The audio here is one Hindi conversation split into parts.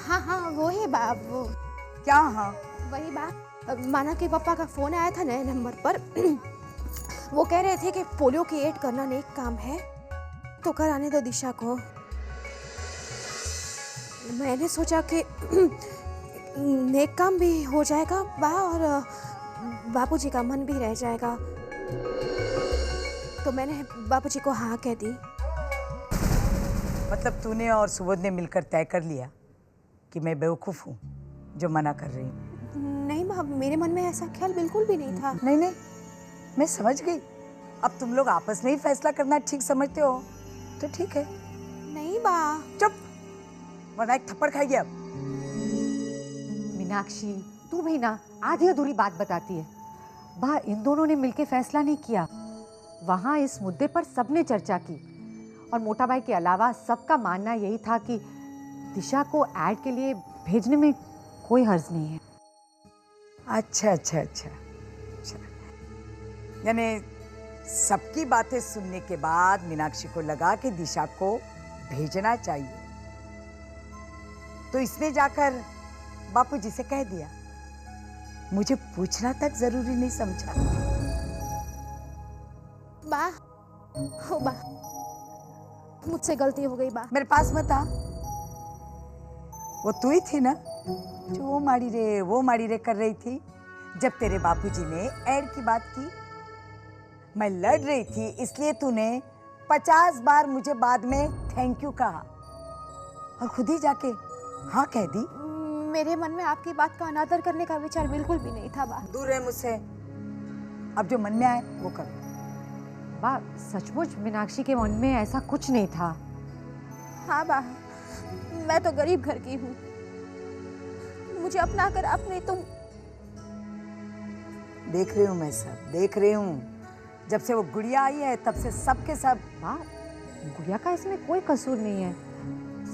हाँ हाँ वो है बा, वो क्या? हाँ वही बा, माना के पापा का फोन आया था नए नंबर पर। वो कह रहे थे कि पोलियो की एड करना नेक काम है, तो कराने दो दिशा को। मैंने सोचा कि नेक काम भी हो जाएगा बा, और बापूजी का मन भी रह जाएगा, तो मैंने बापूजी को हाँ कह दी। मतलब तूने और सुबोध ने मिलकर तय कर लिया कि मैं बेवकूफ़ हूँ जो मना कर रही हूँ? नहीं माँ, मेरे मन में ऐसा ख्याल बिल्कुल भी नहीं था। नहीं नहीं, मैं समझ गई। अब तुम लोग आपस में ही फैसला करना ठीक समझते हो तो ठीक है। नहीं बा। चुप, वरना एक थप्पड़ खाएगी अब। मीनाक्षी, तू भी ना आधी अधूरी बात बताती है। बा, इन दोनों ने मिलके फैसला नहीं किया। वहाँ इस मुद्दे पर सबने चर्चा की और मोटा भाई के अलावा सबका मानना यही था कि दिशा को ऐड के लिए भेजने में कोई हर्ज नहीं है। अच्छा अच्छा अच्छा अच्छा, यानी सबकी बातें सुनने के बाद मीनाक्षी को लगा कि दिशा को भेजना चाहिए, तो इसने जाकर बापूजी से कह दिया। मुझे पूछना तक जरूरी नहीं समझा। बा, हो बा, मुझसे गलती हो गई बा। मेरे पास मत आ। वो तू ही थी ना जो वो माड़ी रे कर रही थी जब तेरे बापूजी ने ऐड की बात की। मैं लड़ रही थी इसलिए तूने 50 बार मुझे बाद में थैंक यू कहा और खुद ही जाके हाँ कह दी। मेरे मन में आपकी बात का अनादर करने का विचार बिल्कुल भी नहीं था बा। दूर रहे मुझसे। अब जो मन में आए वो कर। बा, सचमुच मीनाक्षी के मन में ऐसा कुछ नहीं था। हाँ बा, मैं तो गरीब घर की हूँ, मुझे अपना कर आपने तो। देख रही हूँ, मैं सब देख रही हूँ। जब से वो गुड़िया आई है तब से सबके सब। बा, गुड़िया का इसमें कोई कसूर नहीं है।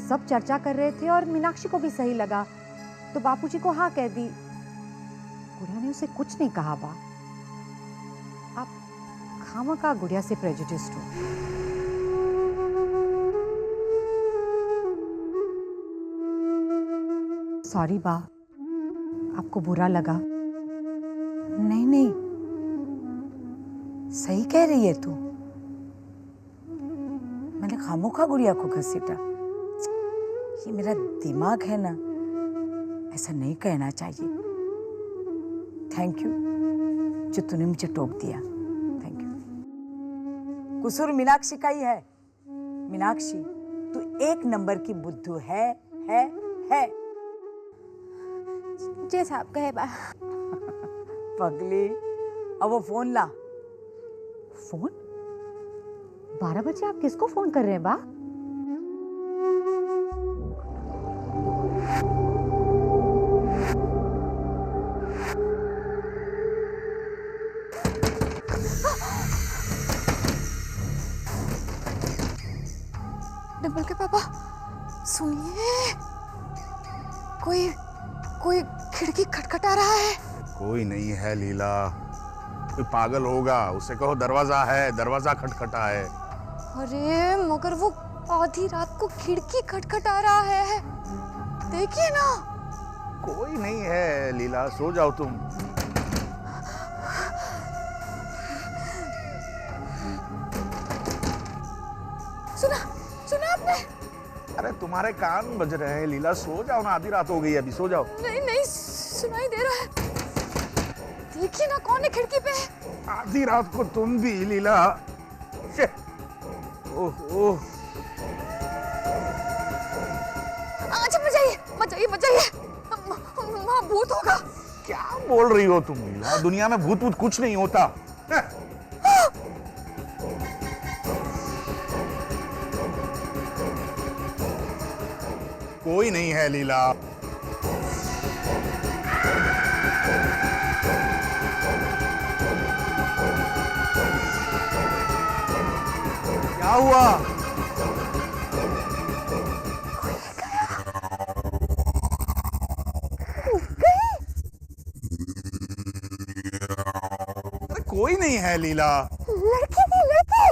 सब चर्चा कर रहे थे और मीनाक्षी को भी सही लगा तो बापूजी को हाँ कह दी। गुड़िया ने उसे कुछ नहीं कहा। बा, आप खामखा गुड़िया से प्रेजुडिस्ड हो। सॉरी बा, आपको बुरा लगा। नहीं नहीं, सही कह रही है तू। मैंने खामोखा गुड़िया को घसीटा। ये मेरा दिमाग है ना, ऐसा नहीं कहना चाहिए। थैंक यू जो तूने मुझे टोक दिया। Thank you. कसूर मीनाक्षी का ही है। मीनाक्षी, तू एक नंबर की बुद्धू है। जैसा आप कहे बा। पगली, अब वो फोन ला। फोन? 12 बजे आप किसको फोन कर रहे हैं बा? डिम्पल के पापा, सुनिए, कोई खिड़की खटखटा रहा है। कोई नहीं है लीला, कोई पागल होगा। उसे कहो दरवाजा है, दरवाजा खटखटा है। अरे मगर वो आधी रात को खिड़की खटखटा रहा है, देखिए ना। कोई नहीं है लीला, सो जाओ तुम। सुना आपने? अरे तुम्हारे कान बज रहे हैं लीला, सो जाओ ना, आधी रात हो गई, अभी सो जाओ। नहीं सुनाई दे रहा है, देखिए ना कौन है खिड़की पे। आधी रात को तुम भी लीला। ओह, अच्छा बचाइए, वहाँ भूत होगा। क्या बोल रही हो तुम लीला? दुनिया में भूत वूत कुछ नहीं होता। कोई नहीं है लीला। क्या हुआ? कोई नहीं है लीला। लड़की थी, लड़की।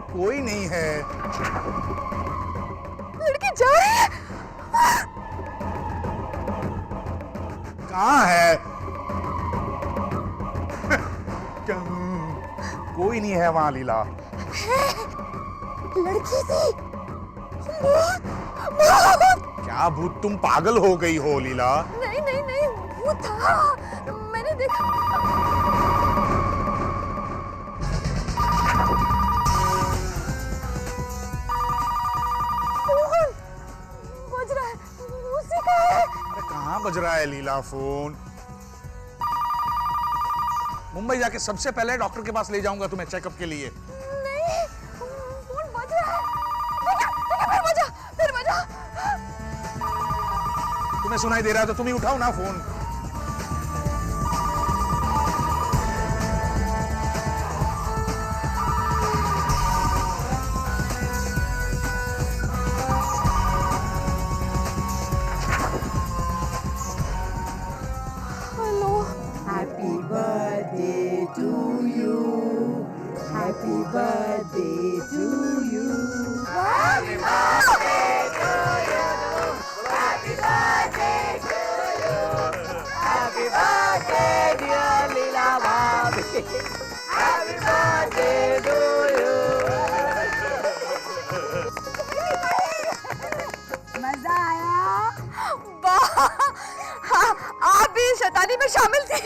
अरे कोई नहीं है। लड़की जा रही है। कहाँ है? कोई नहीं है वहां लीला। लड़की थी। क्या भूत, तुम पागल हो गई हो लीला? नहीं नहीं नहीं, वो था, मैंने देखा। फोन बज रहा है, उसी का है। अरे कहाँ बज रहा है लीला फोन? मुंबई जाके सबसे पहले डॉक्टर के पास ले जाऊंगा तुम्हें चेकअप के लिए। नहीं, फोन बज रहा है। फिर बजा। तुम्हें सुनाई दे रहा है तो तुम ही उठाओ ना phone. Hello. Happy birthday to you, happy birthday to you. मजा आया? हाँ, आप भी शैतानी में शामिल थे।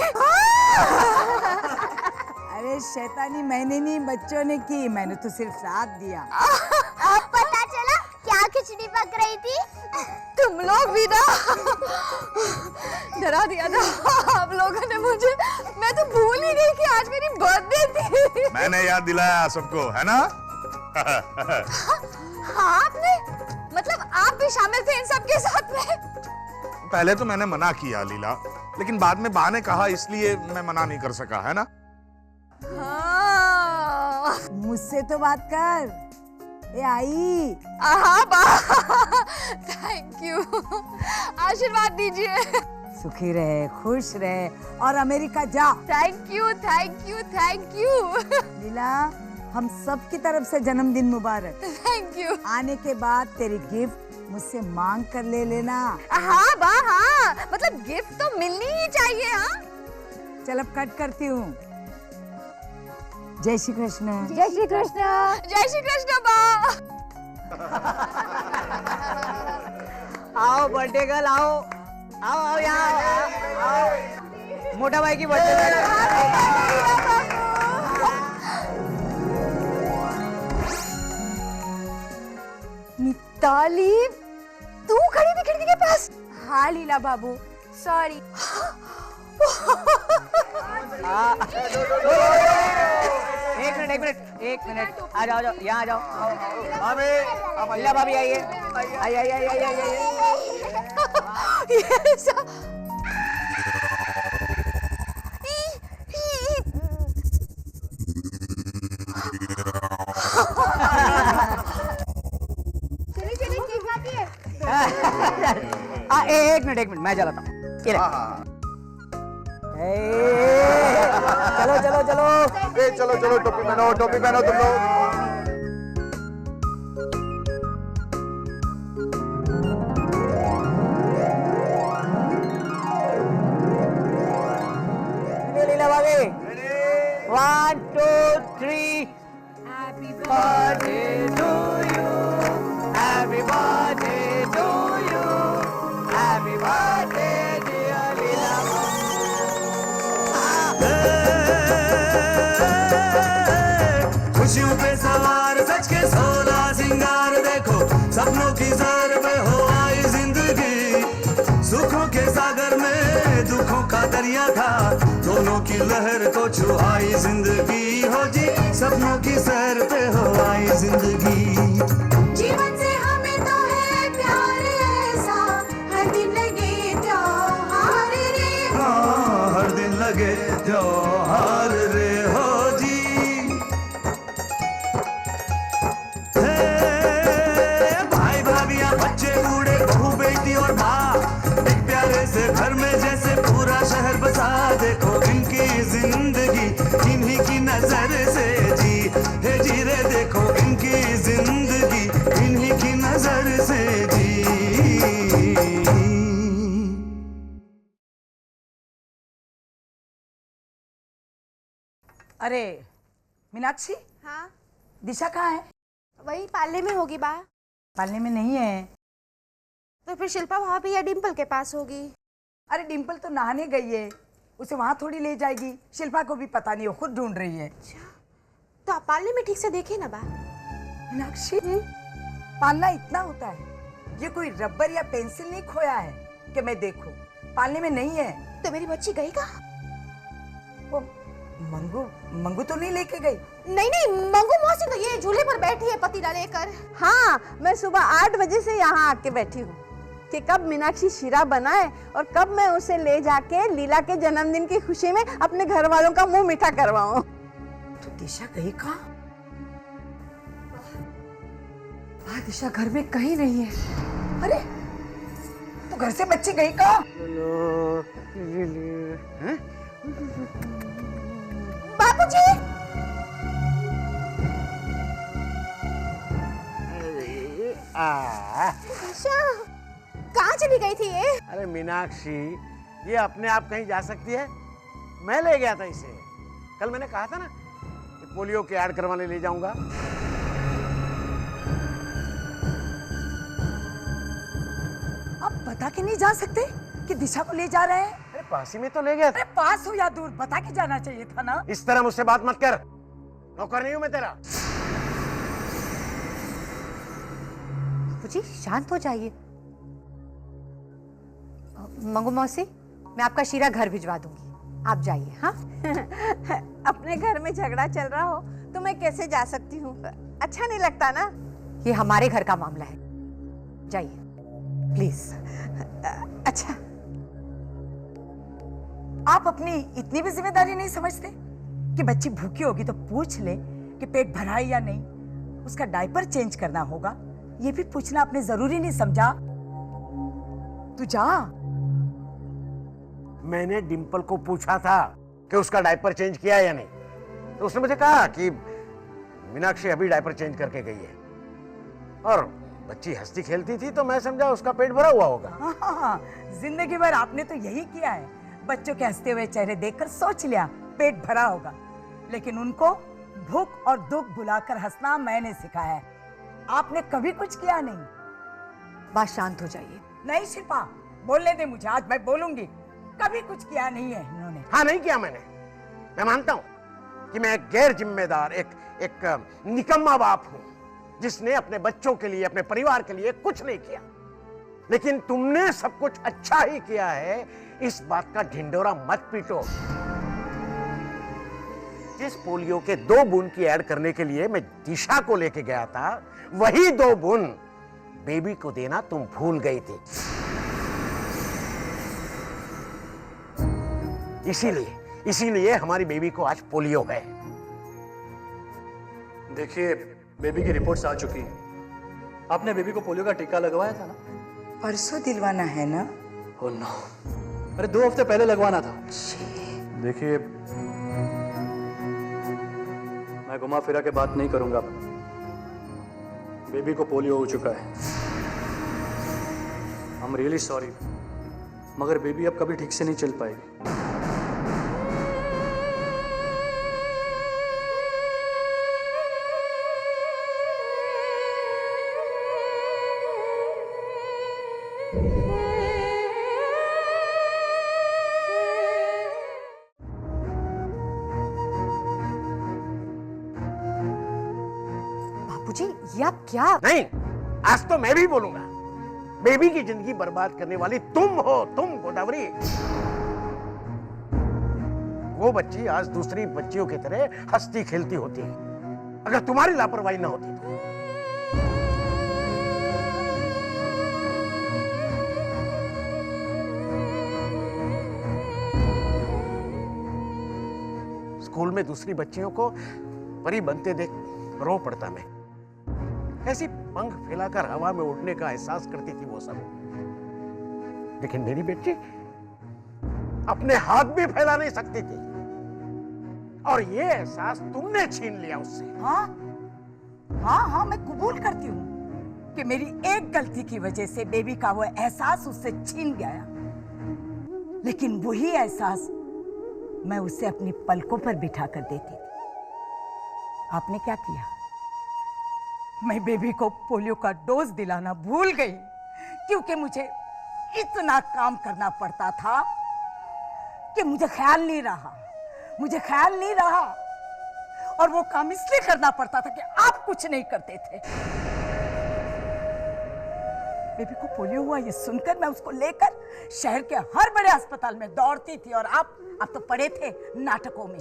अरे शैतानी मैंने नहीं, बच्चों ने की, मैंने तो सिर्फ साथ दिया। अब पता चला क्या खिचड़ी पक रही थी। तुम लोग भी ना डरा दिया था आप लोगों ने मुझे। मैं तो भूल ही गई कि आज मेरी बर्थडे थी। मैंने याद दिलाया सबको, है ना? हाँ, आपने, मतलब आप भी शामिल थे इन सब के साथ में? पहले तो मैंने मना किया लीला, लेकिन बाद में बा ने कहा इसलिए मैं मना नहीं कर सका, है ना? हाँ। मुझसे तो बात कर। ए आई। हाँ बा, थैंक यू, आशीर्वाद दीजिए। सुखी रहे, खुश रहे और अमेरिका जा। Thank you thank you thank you. Leela, हम सब की तरफ से जन्मदिन मुबारक। Thank you. आने के बाद तेरी गिफ्ट मुझसे मांग कर ले लेना। हाँ बा, हाँ, मतलब गिफ्ट तो मिलनी ही चाहिए। हाँ, चल अब कट करती हूँ। जय श्री कृष्ण। जय श्री कृष्ण। जय श्री कृष्ण बा। आओ बर्थडे गर्ल, आओ आओ आओ यहाँ आओ। मोटा भाई की बर्थडे। मिताली, तू खड़ी थी खिड़की के पास? हाँ लीला बाबू, सॉरी। एक मिनट आ जाओ यहाँ आ जाओ। भाभी, लीला भाभी आइए, आइए आइए आइए आइए आइए। ये सब चलिए चलिए केक काटिए। एक मिनट मैं चलाता हूँ। चलो चलो चलो। चलो चलो, टोपी पहनो तुम लोग। लीला भाभी, 1 2 3। Happy birthday to you, happy birthday to you, happy birthday dear Leela. खुशियों पे सवार सच के सोला सिंगार, देखो सपनों की सर पे हो आई जिंदगी। सुखों के सागर में दुखों का दरिया था, दोनों की लहर को छुआई जिंदगी। हो जी सपनों की सर पे हो आई जिंदगी। जीवन से हमें तो है प्यार ऐसा, हर दिन लगे त्योहार रे। हाँ, हर दिन लगे त्योहार रे। हो जी भाई भाभियां बच्चे बूढ़े बहू बेटी और माँ, एक प्यारे से घर में जैसे पूरा शहर बसा। देखो इनकी जिंदगी इन्हीं की नजर से जी है, जी रे अरे मीनाक्षी, हाँ दिशा कहाँ है? वही पाले में होगी बा। पालने में नहीं है। तो फिर शिल्पा भाभी या डिम्पल के पास होगी। अरे डिम्पल तो नहाने गई है, उसे वहां थोड़ी ले जाएगी। शिल्पा को भी पता नहीं, वो खुद ढूंढ रही है। तो आप पालने में ठीक से देखे ना बा। मीनाक्षी, पालना इतना होता है? ये कोई रबर या पेंसिल नहीं खोया है कि मैं देखूं। पालने में नहीं है। तो मेरी बच्ची गई का? वो मंगू तो नहीं लेके गई? नहीं नहीं, मंगू मौसी तो ये झूले पर बैठी है पतीला लेकर। हाँ, मैं सुबह 8 बजे से यहाँ आके बैठी हूँ कि कब मीनाक्षी शीरा बनाए और कब मैं उसे ले जाके लीला के जन्मदिन की खुशी में अपने घर वालों का मुंह मीठा करवाऊं। तो दिशा गई कहाँ? दिशा घर में कहीं नहीं है। अरे तो घर से बच्ची गई कहाँ? बापूजी, दिशा कहाँ चली गई थी ये? अरे मीनाक्षी, ये अपने आप कहीं जा सकती है? मैं ले गया था इसे। कल मैंने कहा था ना कि पोलियो के ऐड करवाने ले जाऊंगा। आप बता के नहीं जा सकते कि दिशा को ले जा रहे हैं? अरे पास ही में तो ले गया था। अरे पास हो या दूर, बता के जाना चाहिए था ना। इस तरह मुझसे बात मत कर, नौकर नहीं हूं मैं तेरा। जी शांत हो जाइए। मंगू मौसी, मैं आपका शीरा घर भिजवा दूंगी, आप जाइए। हाँ अपने घर में झगड़ा चल रहा हो तो मैं कैसे जा सकती हूँ? अच्छा नहीं लगता ना। ये हमारे घर का मामला है, जाइए प्लीज। अच्छा, आप अपनी इतनी भी जिम्मेदारी नहीं समझते कि बच्ची भूखी होगी तो पूछ ले कि पेट भरा है या नहीं, उसका डायपर चेंज करना होगा, ये भी पूछना आपने जरूरी नहीं समझा? तू जा। मैंने डिम्पल को पूछा था कि उसका डायपर चेंज किया या नहीं, तो उसने मुझे कहा कि मीनाक्षी अभी डायपर चेंज करके गई है। और बच्ची हंसती खेलती थी तो मैं समझा उसका पेट भरा हुआ होगा। हाँ, जिंदगी भर आपने तो यही किया है। बच्चों के हंसते हुए चेहरे देखकर सोच लिया पेट भरा होगा, लेकिन उनको भूख और दुख बुलाकर हंसना मैंने सिखाया है। आपने कभी कुछ किया नहीं। बात शांत हो जाइए। नहीं शिल्पा, बोलने दे मुझे, आज मैं बोलूंगी। कभी कुछ किया नहीं है इन्होंने। हाँ, नहीं किया मैंने। मैं मानता हूं कि मैं एक गैर जिम्मेदार, एक निकम्मा बाप हूं जिसने अपने बच्चों के लिए, अपने परिवार के लिए कुछ नहीं किया। लेकिन तुमने सब कुछ अच्छा ही किया है, इस बात का ढिंडोरा मत पीटो। जिस पोलियो के 2 बूंद की ऐड करने के लिए मैं दिशा को लेके गया था, वही 2 बूंद बेबी को देना तुम भूल गई थी। इसीलिए हमारी बेबी को आज पोलियो है। देखिए, बेबी की रिपोर्ट्स आ चुकी हैं। आपने बेबी को पोलियो का टीका लगवाया था ना? परसों दिलवाना है ना? ओह नो, अरे 2 हफ्ते पहले लगवाना था। देखिए, मैं घुमा फिरा के बात नहीं करूंगा। बेबी को पोलियो हो चुका है। आई एम रियली सॉरी, मगर बेबी अब कभी ठीक से नहीं चल पाएगी। बापूजी, ये आप क्या? नहीं, आज तो मैं भी बोलूंगा। बेबी की जिंदगी बर्बाद करने वाली तुम हो, तुम गोदावरी। वो बच्ची आज दूसरी बच्चियों की तरह हंसती खेलती होती, अगर तुम्हारी लापरवाही ना होती तो। स्कूल में दूसरी बच्चियों को परी बनते देख रो पड़ता मैं। ऐसी पंख फैलाकर हवा में उड़ने का एहसास करती थी वो सब, लेकिन मेरी बेटी अपने हाथ भी फैला नहीं सकती थी, और ये एहसास तुमने छीन लिया उससे। हाँ हाँ हाँ, मैं कबूल करती हूँ कि मेरी एक गलती की वजह से बेबी का वो एहसास उससे छीन गया, लेकिन वही एहसास मैं उसे अपनी पलकों पर बिठा कर देती थी। आपने क्या किया? मैं बेबी को पोलियो का डोज दिलाना भूल गई क्योंकि मुझे इतना काम करना पड़ता था कि मुझे ख्याल नहीं रहा और वो काम इसलिए करना पड़ता था कि आप कुछ नहीं करते थे। बेबी को पोलियो हुआ ये सुनकर मैं उसको लेकर शहर के हर बड़े अस्पताल में दौड़ती थी और आप तो पड़े थे नाटकों में।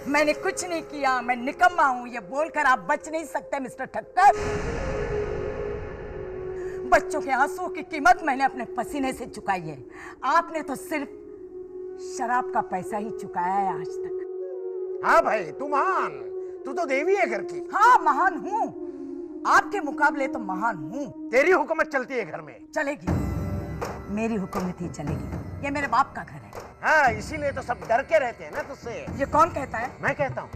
मैंने कुछ नहीं किया, मैं निकम्मा हूं ये बोलकर आप बच नहीं सकते मिस्टर ठक्कर। बच्चों के आंसुओं की कीमत मैंने अपने पसीने से चुकाई है। आपने तो सिर्फ शराब का पैसा ही चुकाया है आज तक। हाँ भाई, तू महान, तू तो देवी है घर की। हाँ महान हूँ, आपके मुकाबले तो महान हूँ। तेरी हुकूमत चलती है घर में। चलेगी, मेरी हुकूमत ही चलेगी। ये मेरे बाप का घर है। हाँ, इसीलिए तो सब डर के रहते हैं ना तुझसे। ये कौन कहता है? मैं कहता हूँ।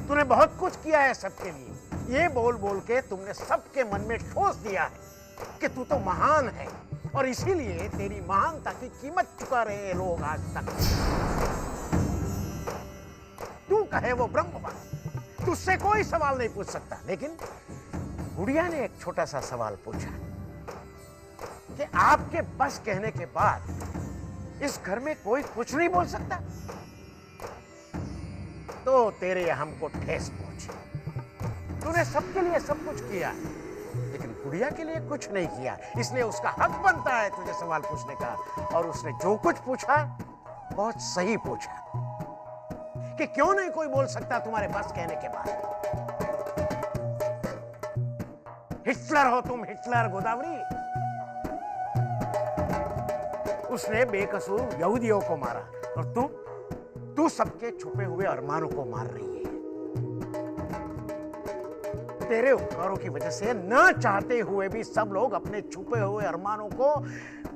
तूने बहुत कुछ किया है सबके लिए। ये बोल बोल के तुमने सबके मन में ठोस दिया है कि तू तो महान है और इसीलिए तेरी महानता की कीमत चुका रहे हैं लोग आज तक। तू कहे वो ब्रह्मवाद, तुझसे कोई सवाल नहीं पूछ सकता, लेकिन गुड़िया ने एक छोटा सा सवाल पूछा कि आपके बस कहने के बाद इस घर में कोई कुछ नहीं बोल सकता। तो तेरे हमको ठेस पहुंची। तूने सबके लिए सब कुछ किया, लेकिन गुड़िया के लिए कुछ नहीं किया। इसलिए उसका हक बनता है तुझे सवाल पूछने का। और उसने जो कुछ पूछा बहुत सही पूछा कि क्यों नहीं कोई बोल सकता तुम्हारे बस कहने के बाद। हिटलर हो तुम, हिटलर गोदावरी। उसने बेकसूर यहूदियों को मारा और तू सबके छुपे हुए अरमानों को मार रही है। तेरे उपकारों की वजह से न चाहते हुए भी सब लोग अपने छुपे हुए अरमानों को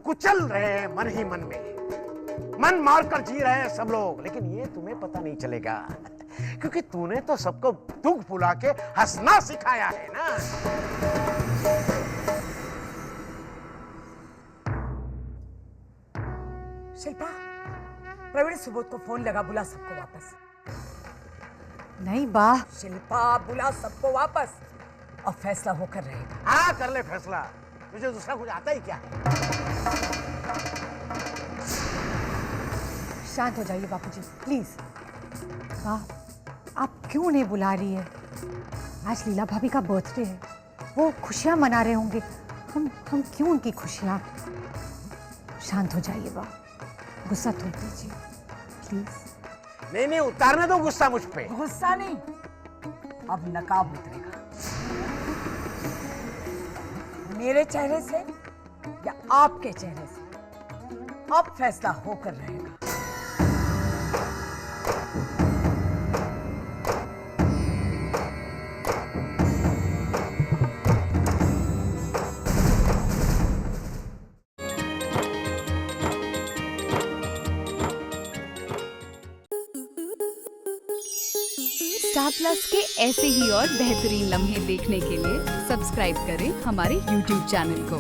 कुचल रहे हैं मन ही मन में। मन मारकर जी रहे हैं सब लोग, लेकिन ये तुम्हें पता नहीं चलेगा क्योंकि तूने तो सबको दुख भुला के हंसना सिखाया है ना। शिल्पा, प्रवीण सुबोध को फोन लगा, बुला सबको वापस। नहीं बा। शिल्पा, बुला सबको वापस और फैसला होकर रहेगा। हाँ, कर ले फैसला। तुझे दूसरा कुछ आता ही क्या है? शांत हो जाइए बापूजी, प्लीज। बा, आप क्यों नहीं बुला रही है? आज लीला भाभी का बर्थडे है, वो खुशियां मना रहे होंगे। हम क्यों उनकी खुशियां? शांत हो जाइए बा, गुस्सा थोड़ दीजिए प्लीज। नहीं, उतारने दो गुस्सा मुझ पे। गुस्सा नहीं, अब नकाब उतरेगा। मेरे चेहरे से या आपके चेहरे से, अब फैसला होकर रहेगा। स्टार प्लस के ऐसे ही और बेहतरीन लम्हे देखने के लिए सब्सक्राइब करें हमारे YouTube चैनल को।